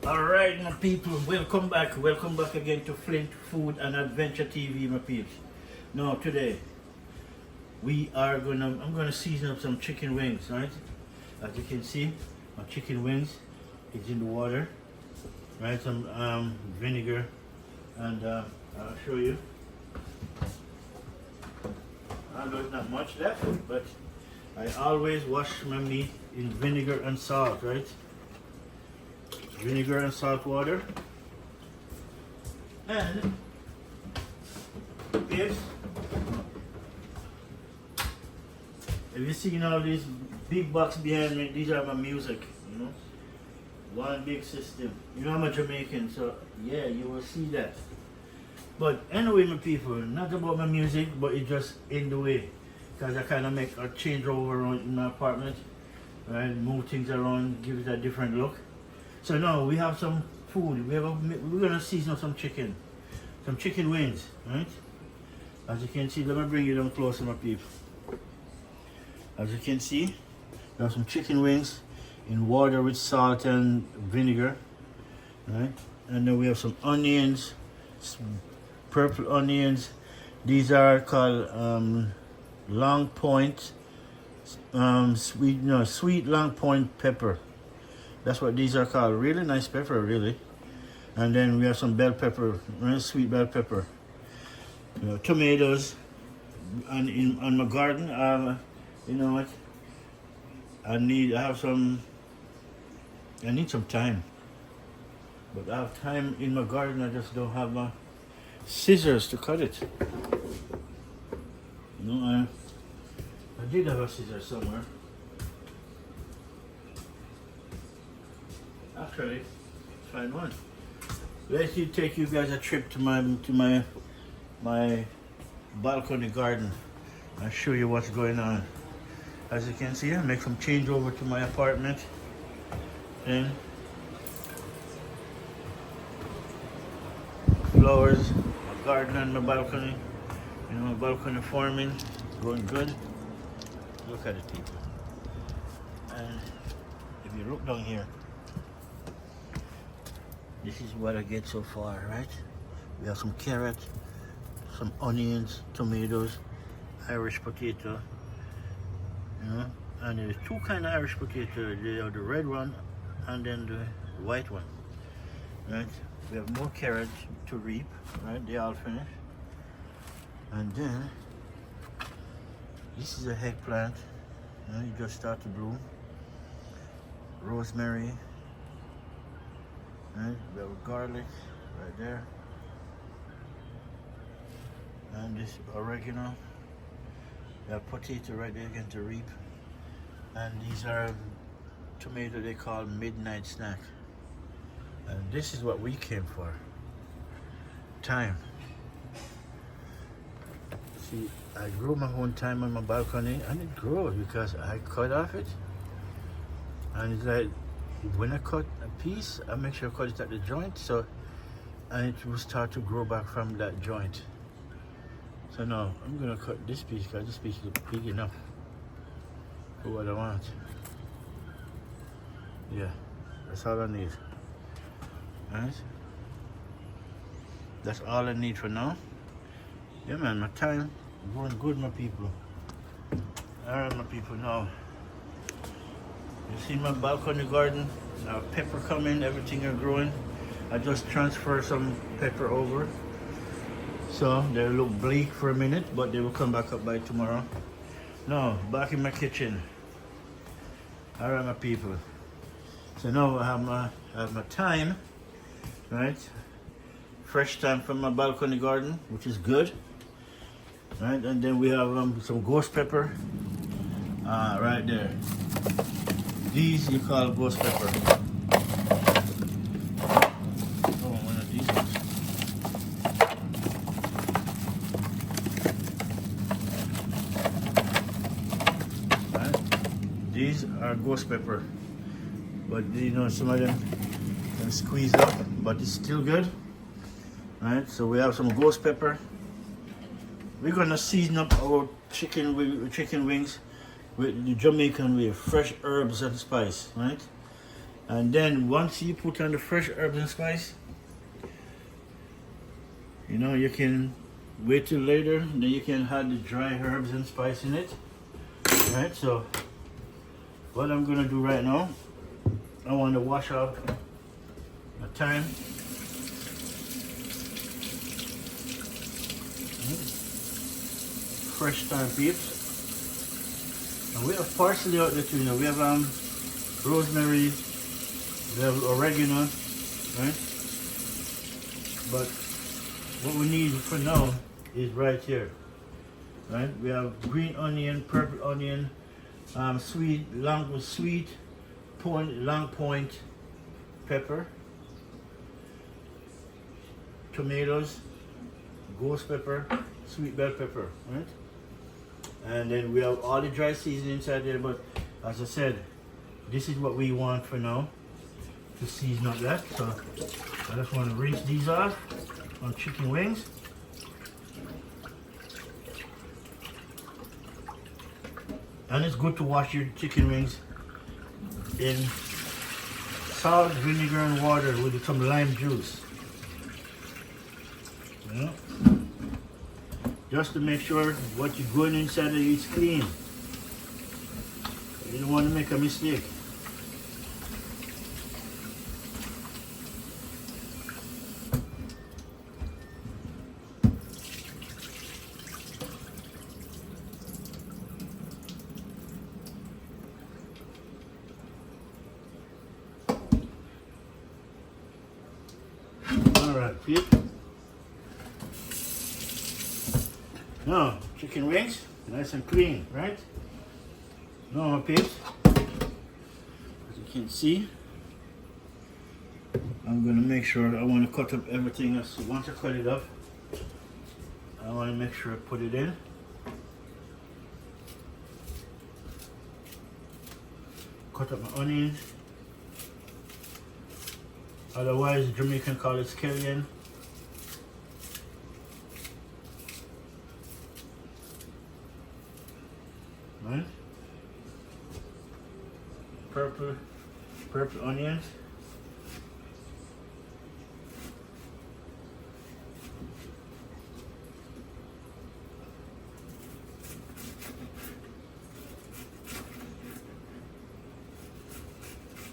Alright, my people, welcome back. Welcome back again to Flint Food and Adventure TV, my peeps. Now, today, I'm gonna season up some chicken wings, right? As you can see, my chicken wings is in the water, right? Some vinegar, and I'll show you. I know it's not much left, but I always wash my meat in vinegar and salt, right? Vinegar and salt water. And yes, if you see all these big box behind me, these are my music, you know. One big system. You know I'm a Jamaican, so yeah, you will see that. But anyway, my people, not about my music, but it's just in the way. Because I kind of make a change over in my apartment, right? Move things around, give it a different look. So now we have some food. We're gonna season up some chicken wings, right? As you can see, let me bring you down closer, my people. As you can see, we have some chicken wings in water with salt and vinegar, right? And then we have some onions, some purple onions. These are called long point, sweet long point pepper. That's what these are called. Really nice pepper, really. And then we have some bell pepper, sweet bell pepper. Tomatoes. And on my garden, you know what? I need some time. But I have time in my garden. I just don't have my scissors to cut it. I did have a scissors somewhere. Actually, find one. Let's take you guys a trip to my balcony garden. I'll show you what's going on. As you can see, I make some change over to my apartment. And flowers, my garden and my balcony. You know, my balcony farming going good. Look at it, people. And if you look down here, this is what I get so far, right? We have some carrots, some onions, tomatoes, Irish potato, you know, and there's two kind of Irish potato. They are the red one and then the white one, right? We have more carrots to reap, right? They all finished. And then this is a eggplant, you know, it just start to bloom. Rosemary. Right, we have garlic right there, and this oregano. We have potato right there again to reap, and these are tomato they call midnight snack. And this is what we came for. Thyme. See, I grow my own thyme on my balcony, and it grows because I cut off it, and it's like, when I cut a piece, I make sure I cut it at the joint, and it will start to grow back from that joint. So now I'm gonna cut this piece because this piece is big enough for what I want. Yeah, that's all I need. Alright, that's all I need for now. Yeah, man, my time is going good, my people. Alright, my people, now. You see my balcony garden, pepper coming, everything are growing. I just transfer some pepper over. So they look bleak for a minute, but they will come back up by tomorrow. Now, back in my kitchen. All right, my people. So now I have my thyme, right? Fresh thyme from my balcony garden, which is good. Right, and then we have some ghost pepper, right there. These you call ghost pepper. Oh, one of these ones. Right. These are ghost pepper, but you know some of them can squeeze up, but it's still good. Right. So we have some ghost pepper. We're gonna season up our chicken wings with the Jamaican way, fresh herbs and spice, right? And then once you put on the fresh herbs and spice, you know, you can wait till later, then you can add the dry herbs and spice in it. Right, so what I'm gonna do right now, I want to wash off my thyme. Fresh thyme peeps. And we have parsley out there too, you know. We have rosemary, we have oregano, right? But what we need for now is right here, right? We have green onion, purple onion, sweet, long point pepper, tomatoes, ghost pepper, sweet bell pepper, right? And then we have all the dry seasoning inside there, but as I said, this is what we want for now to season up that. So I just want to rinse these off on chicken wings. And it's good to wash your chicken wings in salt, vinegar, and water with some lime juice. You know? Just to make sure what you're going inside of you is clean. You don't want to make a mistake. Alright, Pete. Now, chicken wings, nice and clean, right? Now, my peeps, as you can see, I'm going to make sure I want to cut up everything. So once I cut it up, I want to make sure I put it in. Cut up my onions. Otherwise, the Jamaican call it scallion. Right? Purple onions.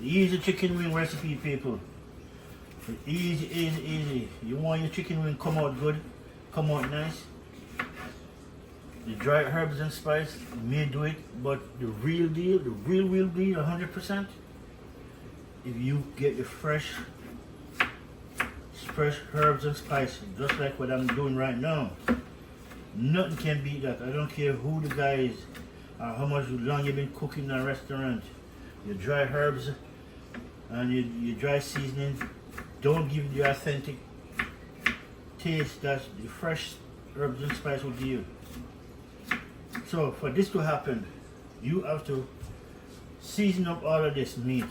Easy chicken wing recipe, people. Easy, easy, easy. You want your chicken wing come out good, come out nice. The dry herbs and spice may do it, but the real deal, the real deal, 100%, if you get the fresh herbs and spice, just like what I'm doing right now, nothing can beat that. I don't care who the guy is, or how much long you've been cooking in a restaurant. Your dry herbs and your dry seasoning don't give you the authentic taste that the fresh herbs and spice will give you. So for this to happen, you have to season up all of this meat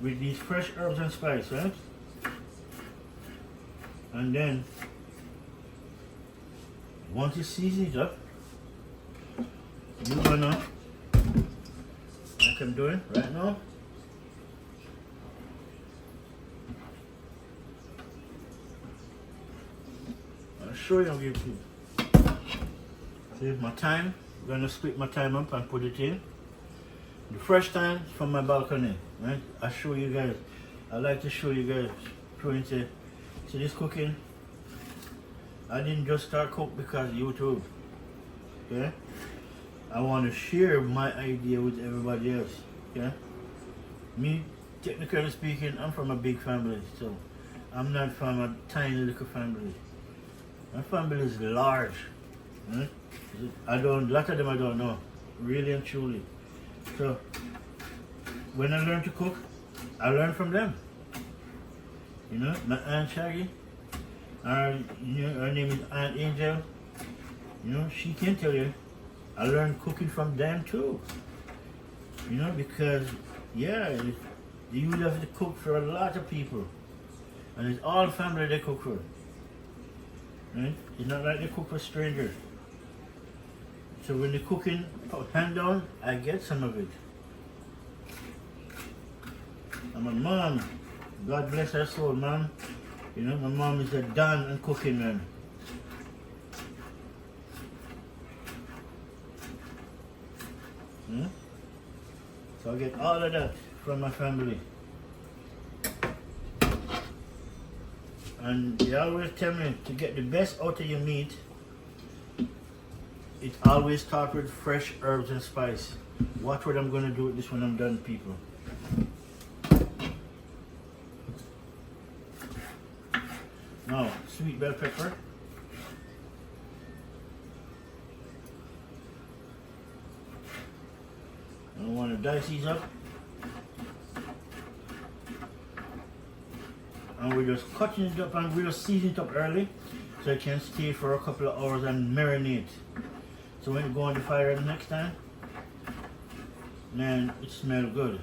with these fresh herbs and spice, right? And then once you season it up, you're gonna, like I'm doing right now, I'll show you how you do. Save my thyme. I'm gonna split my thyme up and put it in. The fresh thyme from my balcony, right? I show you guys. I like to show you guys. See this cooking. I didn't just start cook because of YouTube. Okay? I want to share my idea with everybody else. Okay? Me, technically speaking, I'm from a big family, so I'm not from a tiny little family. My family is large. Right? A lot of them I don't know, really and truly. So when I learn to cook, I learn from them. You know, my Aunt Shaggy, her name is Aunt Angel. You know, she can tell you, I learned cooking from them too. You know, because yeah, you have to cook for a lot of people, and it's all family they cook for. Right? It's not like they cook for strangers. So when the cooking hand down, I get some of it. And my mom, God bless her soul, man. You know, my mom is a don and cooking, man. So I get all of that from my family. And they always tell me to get the best out of your meat, it always starts with fresh herbs and spice. Watch what I'm going to do with this when I'm done, people. Now, sweet bell pepper. I want to dice these up. And we're just cutting it up and we're just seasoning it up early so it can stay for a couple of hours and marinate. So when you go on the fire the next time, man, it smells good.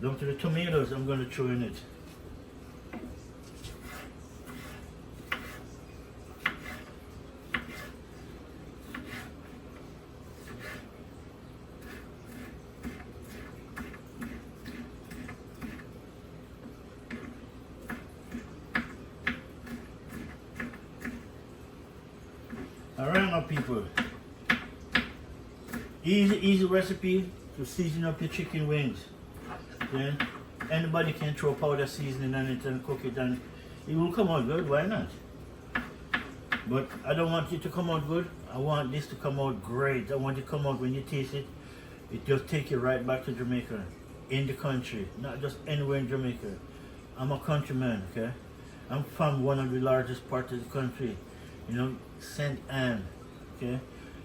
Down to the tomatoes I'm going to throw in it. Alright my people, easy recipe to season up your chicken wings. Okay? Anybody can throw powder seasoning on it and cook it and it will come out good, why not? But I don't want it to come out good, I want this to come out great. I want it to come out when you taste it, it just take you right back to Jamaica, in the country, not just anywhere in Jamaica. I'm a countryman, okay? I'm from one of the largest parts of the country, you know, St. Anne, okay?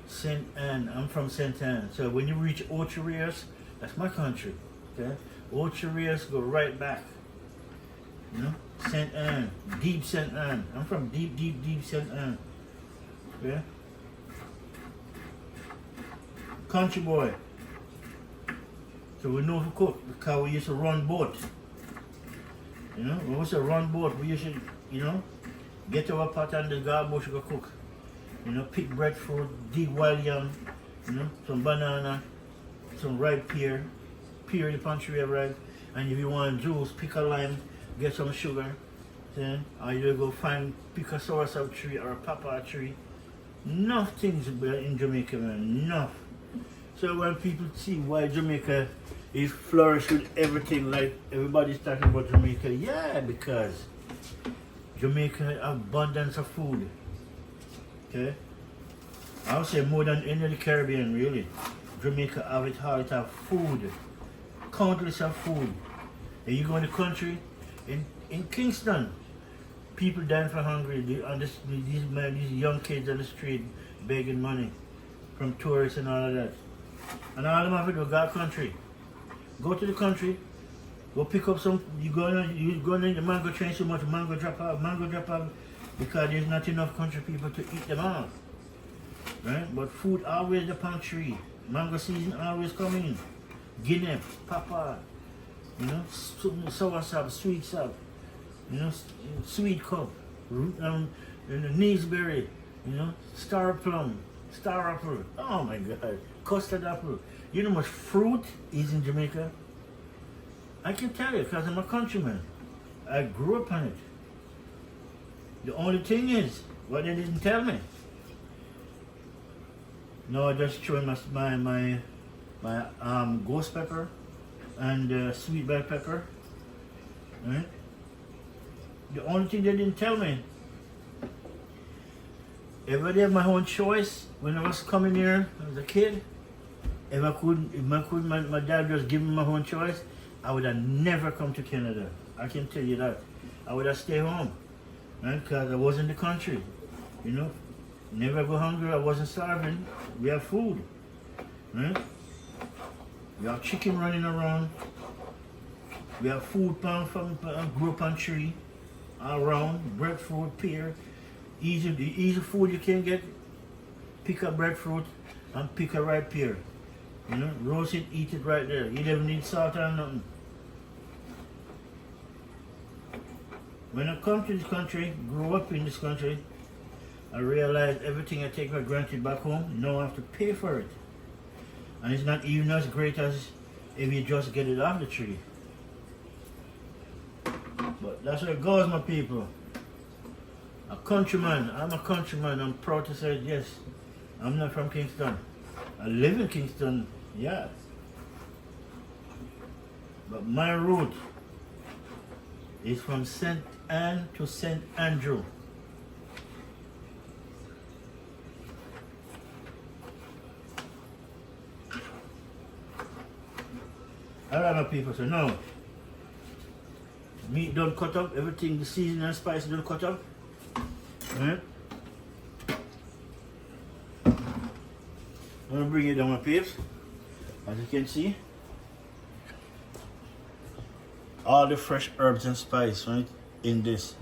St. Anne, I'm from St. Anne. So when you reach Ocho Rios, that's my country, okay? Ocho Rios go right back, you know? St. Anne, deep St. Anne. I'm from deep St. Anne, okay? Country boy. So we know how to cook because we used to run boat. You know, when we used to run boat, we used to, you know, get our pot and the garbage go cook. You know, pick breadfruit, dig wild yam, you know, some banana, some ripe pear the pantry ripe, and if you want juice, pick a lime, get some sugar, then, or you go pick a soursop tree or a pawpaw tree. Enough things in Jamaica, man, enough. So when people see why Jamaica is flourished with everything, like everybody's talking about Jamaica, yeah, because Jamaica has abundance of food. Okay? I would say more than any of the Caribbean, really. Jamaica have it all, it have food. Countless of food. And you go in the country, in Kingston, people dying for hungry. These young kids on the street begging money from tourists and all of that. And all of them have to do go country. Go to the country, go pick up some, you go in the mango train so much, mango drop off, because there's not enough country people to eat them all. Right? But food always upon tree. Mango season always coming. Guinea, papa, you know, sour sap, sweet sap, you know, sweet cup, Neesberry, you know, star plum, star apple, oh my God, custard apple. You know how much fruit is in Jamaica? I can tell you because I'm a countryman. I grew up on it. The only thing is, what they didn't tell me. No, I just showing my ghost pepper and sweet bell pepper. Right? The only thing they didn't tell me, if I did my own choice when I was coming here as a kid, if my dad just give me my own choice, I would have never come to Canada. I can tell you that. I would have stayed home, right? Because I was in the country, you know. Never go hungry. I wasn't starving. We have food, right? We have chicken running around. We have food from grow up on tree, around breadfruit, pear. Easy food you can get. Pick a breadfruit and pick a ripe pear. You know, roast it, eat it right there. You never need salt or nothing. When I come to this country, grew up in this country, I realized everything I take for granted back home, now I have to pay for it. And it's not even as great as if you just get it off the tree. But that's where it goes, my people. A countryman, I'm a countryman, I'm proud to say yes. I'm not from Kingston. I live in Kingston, yeah. But my route is from St. Anne to St. Andrew. Alright, my people, so now meat done cut up, everything, the seasoning and spice done cut up. Right? I'm gonna bring it down, my peeps. As you can see, all the fresh herbs and spice, right, in this.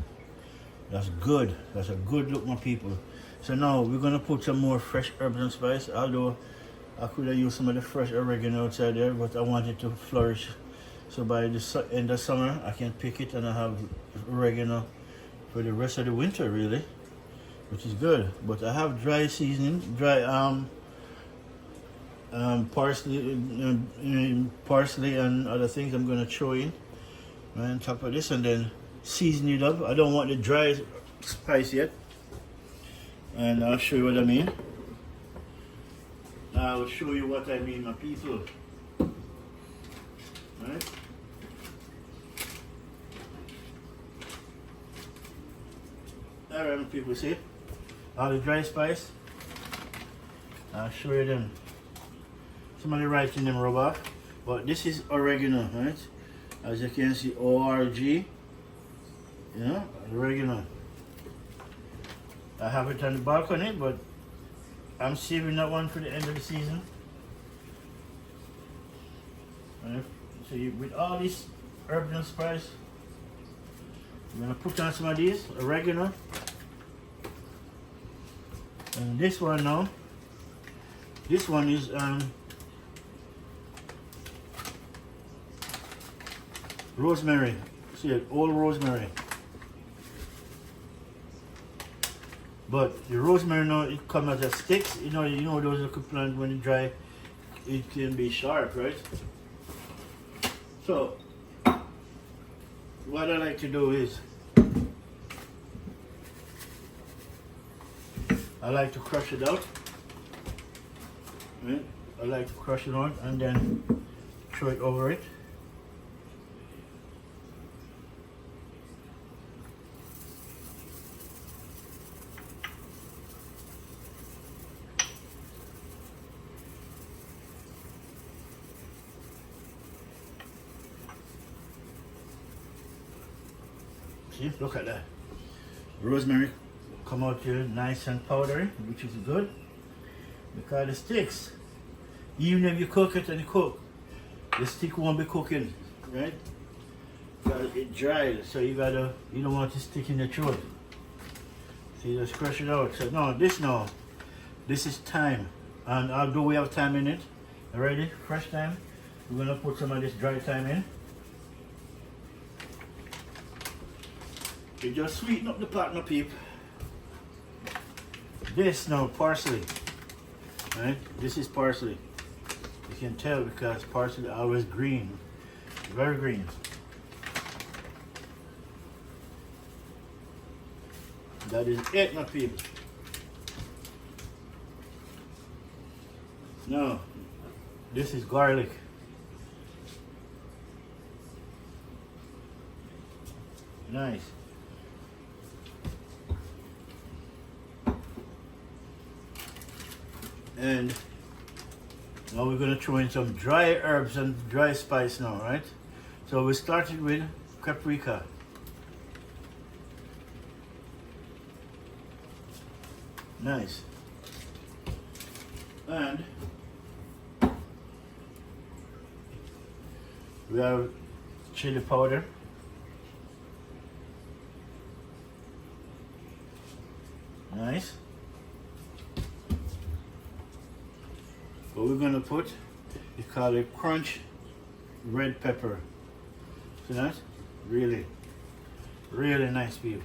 That's good. That's a good look, my people. So now we're gonna put some more fresh herbs and spice. Although I could have used some of the fresh oregano outside there, but I want it to flourish. So by the end of summer, I can pick it and I have oregano for the rest of the winter, really, which is good. But I have dry seasoning, dry parsley and other things I'm gonna throw in on top of this, and then season it up. I don't want the dry spice yet, and I'll show you what I mean. I'll show you what I mean, my people. Right? Alright, my people, see? All the dry spice. I'll show you them. Somebody writing them rub off. But this is oregano, right? As you can see, O-R-G. You know, oregano. I have it on the balcony, but I'm saving that one for the end of the season. Right? So with all this herbs and spice, I'm gonna put on some of these oregano. And this one now, this one is rosemary. See it, old rosemary. But the rosemary now, it comes as sticks. You know those little plants when it dry, it can be sharp, right? So what I like to do is I like to crush it out. Right? I like to crush it out and then throw it over it. See, look at that. Rosemary come out here nice and powdery, which is good. Because the sticks, even if you cook it and you cook, the stick won't be cooking, right? Because it dries, so you don't want to stick in your throat. See, just crush it out. So no, this is thyme. And although we have thyme in it already, fresh thyme, we're gonna put some of this dry thyme in. You just sweeten up the pot, my peep. This now, parsley. Right? This is parsley. You can tell because parsley is always green. Very green. That is it, my people. Now, this is garlic. Nice. And now we're going to throw in some dry herbs and dry spice now, right? So we started with paprika. Nice. And we have chili powder. Nice. But we're going to put They call it crunch red pepper. See that? Really, really nice view.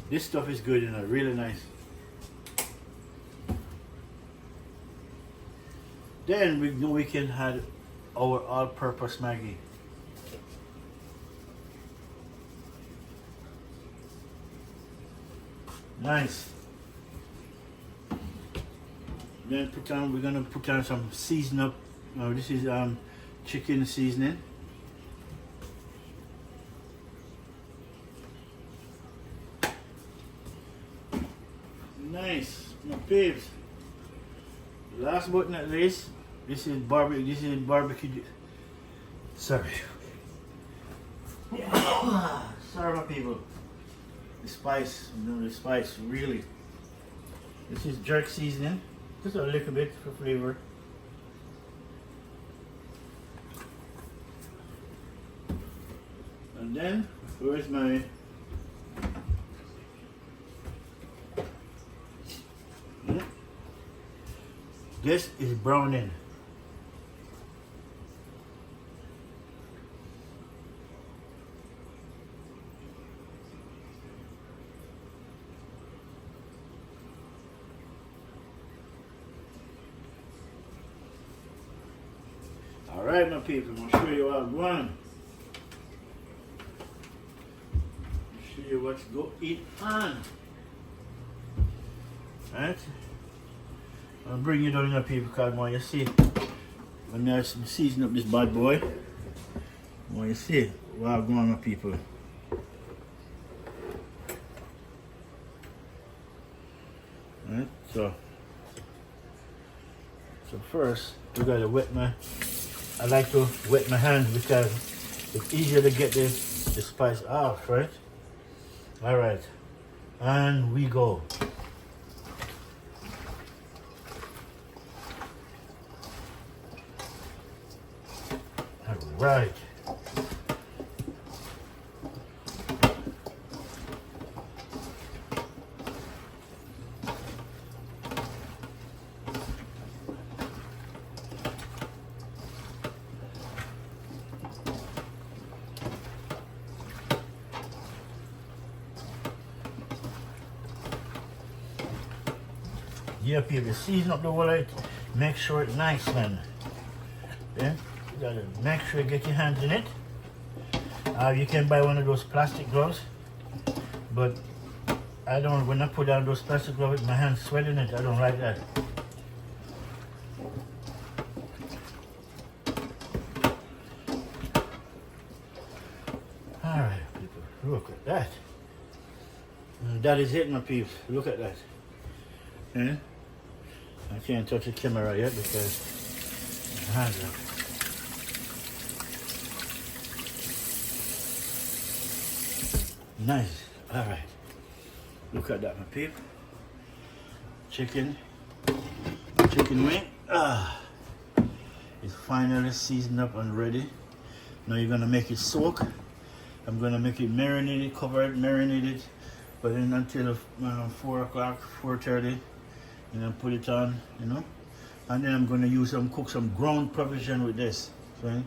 This stuff is good, you know, really nice. Then we can add our all-purpose Maggi. Nice. Then we're gonna put on some season up. Now this is chicken seasoning. Nice, my peeps. Last but not least, this is barbecue. This is barbecue. Sorry. Sorry, my people. The spice, you know, the spice, really. This is jerk seasoning, just a little bit for flavor. And then, where's my this is browning. Alright, my people, I'm gonna show you how I'm going. Show you what's going on. Right? I'll bring you down in the people because I want you to see when I season up this bad boy. I want you to see what I'm going on, my people. Right? So first we gotta wet my. I like to wet my hands because it's easier to get the spice off, right? All right, and we go. All right. Yeah, people, season up the wallet, make sure it's nice, man. Then you gotta make sure you get your hands in it. You can buy one of those plastic gloves, but I don't. When I put down those plastic gloves, my hands swelling it. I don't like that. All right, people, look at that. And that is it, my peeps. Look at that. Yeah? I can't touch the camera yet because my hands are. Nice. All right. Look at that, my peep. Chicken wing. It's finally seasoned up and ready. Now you're gonna make it soak. I'm gonna make it marinated, covered, marinated, but then until 4 o'clock, 4:30. And then put it on, you know, and then I'm going to cook some ground provision with this, right?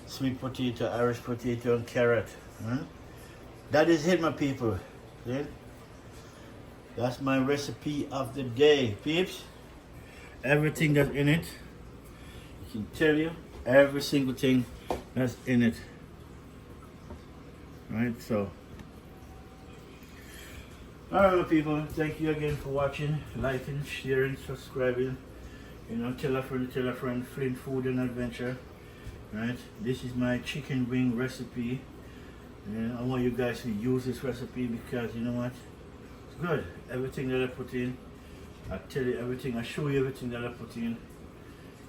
Sweet potato, Irish potato, and carrot. Right? That is it, my people. See? That's my recipe of the day, peeps. Everything that's in it, I can tell you, every single thing that's in it. Right, so. Alright, my people, thank you again for watching, liking, sharing, subscribing. You know, tell a friend, Flint Food and Adventure. Right, this is my chicken wing recipe. And I want you guys to use this recipe because you know what? It's good. Everything that I put in, I tell you everything, I show you everything that I put in.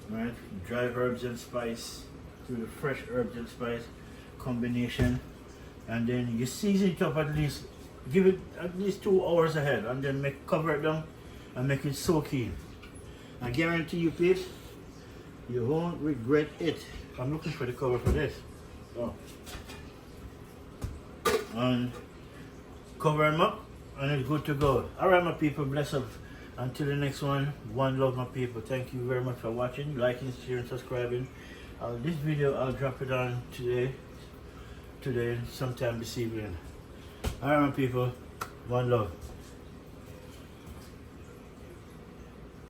Right, dry herbs and spice to the fresh herbs and spice combination. And then you season it up at least. Give it at least 2 hours ahead and then cover it down and make it soaky. I guarantee you, peeps, you won't regret it. I'm looking for the cover for this. So, and cover them up and it's good to go. Alright, my people, bless up. Until the next one, one love, my people. Thank you very much for watching, liking, sharing, subscribing. This video I'll drop it on today, sometime this evening. Alright, my people, one love.